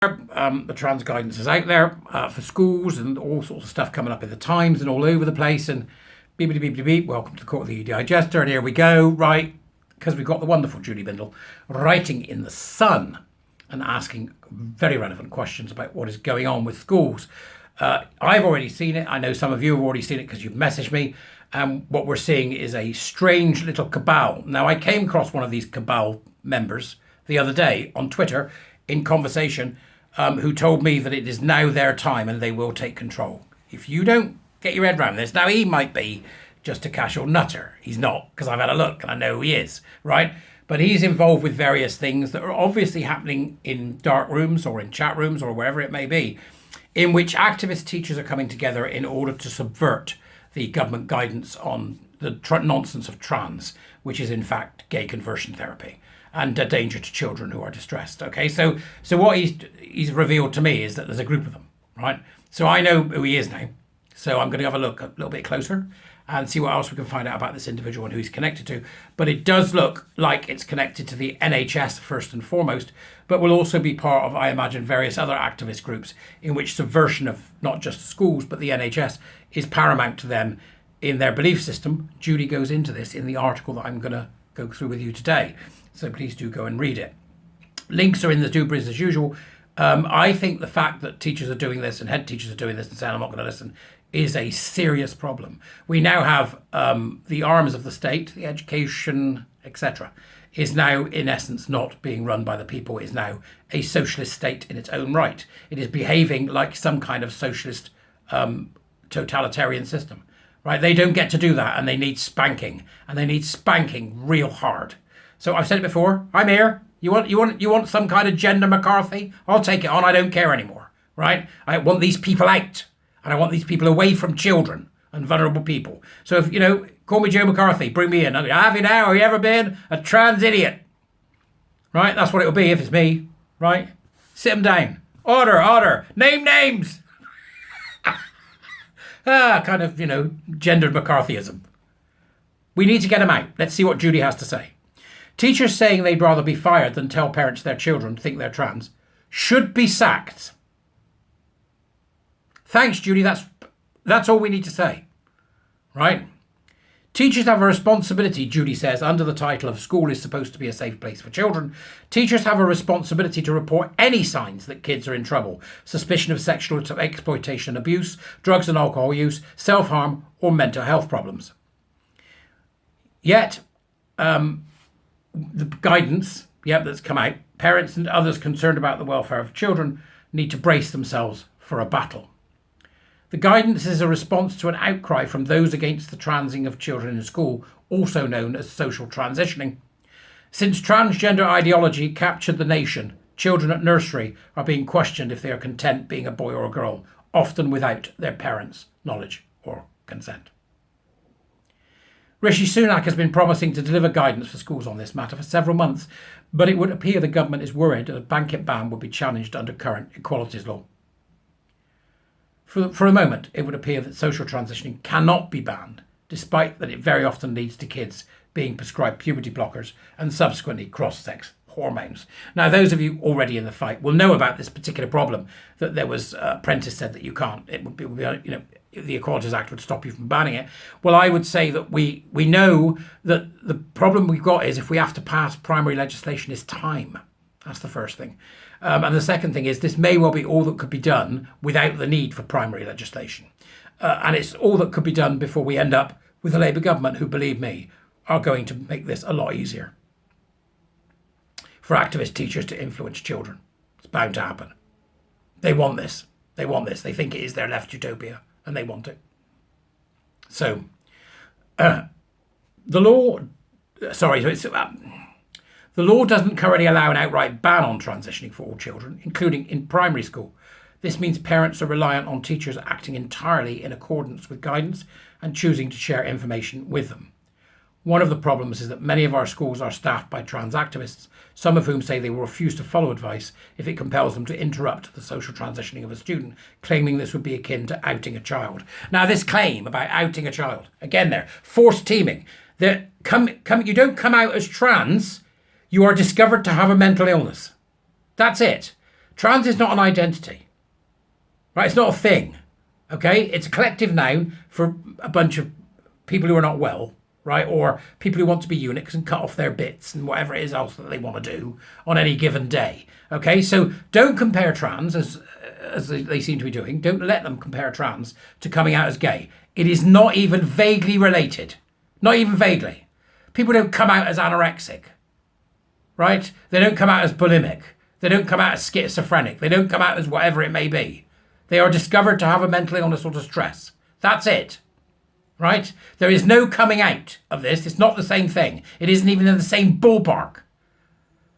The trans guidance is out there for schools and all sorts of stuff coming up in the Times and all over the place. And beep, beep, beep, beep, welcome to the Court of the Digester. And here we go, right, because we've got the wonderful Judy Bindel writing in The Sun and asking very relevant questions about what is going on with schools. I've already seen it. I know some of you have already seen it because you've messaged me. And what we're seeing is a strange little cabal. Now, I came across one of these cabal members the other day on Twitter in conversation, who told me that it is now their time and they will take control. If you don't get your head around this, now he might be just a casual nutter. He's not, because I've had a look and I know who he is, right? But he's involved with various things that are obviously happening in dark rooms or in chat rooms or wherever it may be, in which activist teachers are coming together in order to subvert the government guidance on the nonsense of trans, which is in fact gay conversion therapy and a danger to children who are distressed. Okay, so what he's revealed to me is that there's a group of them, right? So I know who he is now. So I'm going to have a look a little bit closer and see what else we can find out about this individual and who he's connected to. But it does look like it's connected to the NHS first and foremost, but will also be part of, I imagine, various other activist groups in which subversion of not just schools, but the NHS is paramount to them in their belief system. Judy goes into this in the article that I'm going to go through with you today. So please do go and read it. Links are in the Dubras as usual. I think the fact that teachers are doing this and head teachers are doing this and saying I'm not going to listen is a serious problem. We now have the arms of the state, the education, etc., is now in essence not being run by the people. It is now a socialist state in its own right. It is behaving like some kind of socialist totalitarian system, right? They don't get to do that, and they need spanking, and they need spanking real hard. So I've said it before. I'm here. You want some kind of gender McCarthy? I'll take it on. I don't care anymore, right? I want these people out, and I want these people away from children and vulnerable people. So if call me Joe McCarthy, bring me in. Have you now? Have you ever been a trans idiot? Right? That's what it'll be if it's me, right? Sit them down. Order. Name names. Kind of gendered McCarthyism. We need to get them out. Let's see what Judy has to say. Teachers saying they'd rather be fired than tell parents their children think they're trans should be sacked. Thanks, Judy. That's all we need to say, right? Teachers have a responsibility, Judy says, under the title of School is supposed to be a safe place for children. Teachers have a responsibility to report any signs that kids are in trouble, suspicion of sexual exploitation and abuse, drugs and alcohol use, self-harm, or mental health problems. Yet, the guidance, that's come out, parents and others concerned about the welfare of children need to brace themselves for a battle. The guidance is a response to an outcry from those against the transing of children in school, also known as social transitioning. Since transgender ideology captured the nation, children at nursery are being questioned if they are content being a boy or a girl, often without their parents' knowledge or consent. Rishi Sunak has been promising to deliver guidance for schools on this matter for several months, but it would appear the government is worried that a blanket ban would be challenged under current equalities law. For a moment, it would appear that social transitioning cannot be banned, despite that it very often leads to kids being prescribed puberty blockers and subsequently cross-sex hormones. Now, those of you already in the fight will know about this particular problem, that there was, Prentice said that you can't, it would be the Equalities Act would stop you from banning it. Well, I would say that we know that the problem we've got is if we have to pass primary legislation is time. That's the first thing. And the second thing is this may well be all that could be done without the need for primary legislation. And it's all that could be done before we end up with a Labour government who, believe me, are going to make this a lot easier for activist teachers to influence children. It's bound to happen. They want this. They think it is their left utopia. And they want it. So, the law doesn't currently allow an outright ban on transitioning for all children, including in primary school. This means parents are reliant on teachers acting entirely in accordance with guidance and choosing to share information with them. One of the problems is that many of our schools are staffed by trans activists, some of whom say they will refuse to follow advice if it compels them to interrupt the social transitioning of a student, claiming this would be akin to outing a child. Now, this claim about outing a child, again there, forced teaming, you don't come out as trans, you are discovered to have a mental illness. That's it. Trans is not an identity, right? It's not a thing, okay? It's a collective noun for a bunch of people who are not well, right? Or people who want to be eunuchs and cut off their bits and whatever it is else that they want to do on any given day, okay? So don't compare trans, as they seem to be doing. Don't let them compare trans to coming out as gay. It is not even vaguely related. Not even vaguely. People don't come out as anorexic, right? They don't come out as bulimic. They don't come out as schizophrenic. They don't come out as whatever it may be. They are discovered to have a mental illness or distress. That's it, right? There is no coming out of this. It's not the same thing. It isn't even in the same ballpark.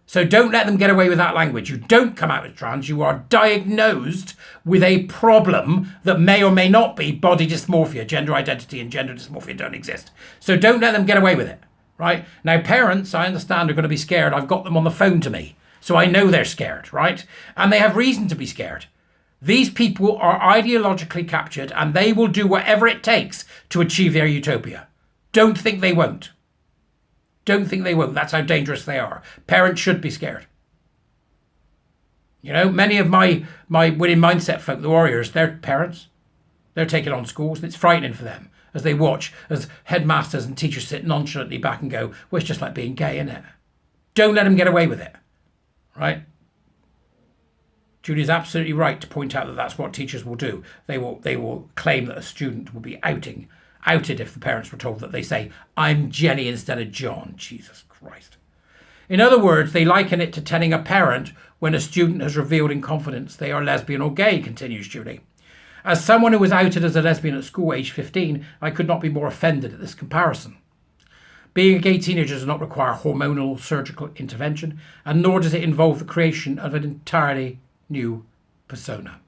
So don't let them get away with that language. You don't come out as trans. You are diagnosed with a problem that may or may not be body dysmorphia. Gender identity and gender dysmorphia don't exist. So don't let them get away with it, right? Now, parents, I understand, are going to be scared. I've got them on the phone to me, so I know they're scared, right? And they have reason to be scared. These people are ideologically captured and they will do whatever it takes to achieve their utopia. Don't think they won't. Don't think they won't. That's how dangerous they are. Parents should be scared. You know, many of my winning mindset folk, the warriors, they're parents. They're taking on schools and it's frightening for them as they watch as headmasters and teachers sit nonchalantly back and go, well, it's just like being gay, isn't it? Don't let them get away with it, right? Julie's absolutely right to point out that that's what teachers will do. They will claim that a student will be outed if the parents were told that they say, I'm Jenny instead of John. Jesus Christ. In other words, they liken it to telling a parent when a student has revealed in confidence they are lesbian or gay, continues Julie. As someone who was outed as a lesbian at school age 15, I could not be more offended at this comparison. Being a gay teenager does not require hormonal surgical intervention, and nor does it involve the creation of an entirely new persona.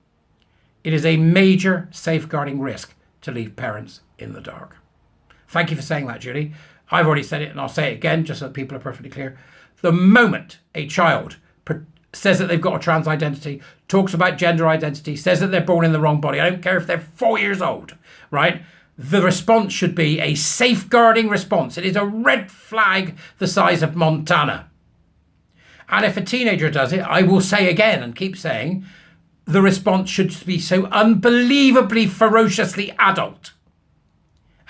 It is a major safeguarding risk to leave parents in the dark. Thank you for saying that, Julie. I've already said it and I'll say it again just so that people are perfectly clear. The moment a child says that they've got a trans identity, talks about gender identity, says that they're born in the wrong body, I don't care if they're 4 years old, right? The response should be a safeguarding response. It is a red flag the size of Montana. And if a teenager does it, I will say again and keep saying, the response should be so unbelievably ferociously adult.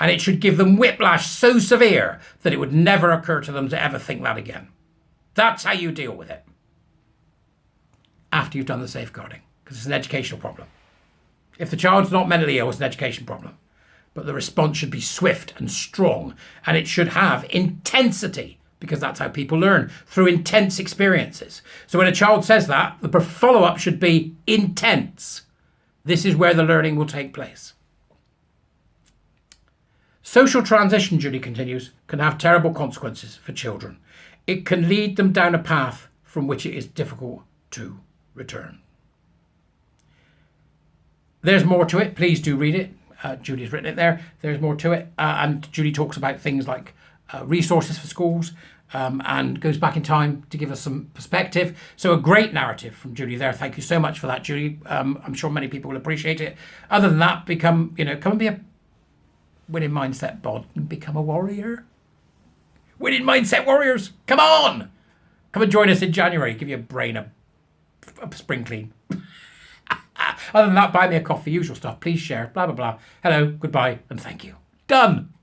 And it should give them whiplash so severe that it would never occur to them to ever think that again. That's how you deal with it. After you've done the safeguarding, because it's an educational problem. If the child's not mentally ill, it's an education problem. But the response should be swift and strong, and it should have intensity, because that's how people learn, through intense experiences. So when a child says that, the follow-up should be intense. This is where the learning will take place. Social transition, Julie continues, can have terrible consequences for children. It can lead them down a path from which it is difficult to return. There's more to it. Please do read it. Julie's written it there. There's more to it. And Julie talks about things like resources for schools and goes back in time to give us some perspective. So a great narrative from Julie there. Thank you so much for that, Julie. I'm sure many people will appreciate it. Other than that, come and be a winning mindset bod and become a warrior. Winning mindset warriors, come on! Come and join us in January. Give your brain a spring clean. Other than that, buy me a coffee, usual stuff. Please share, blah, blah, blah. Hello, goodbye, and thank you. Done.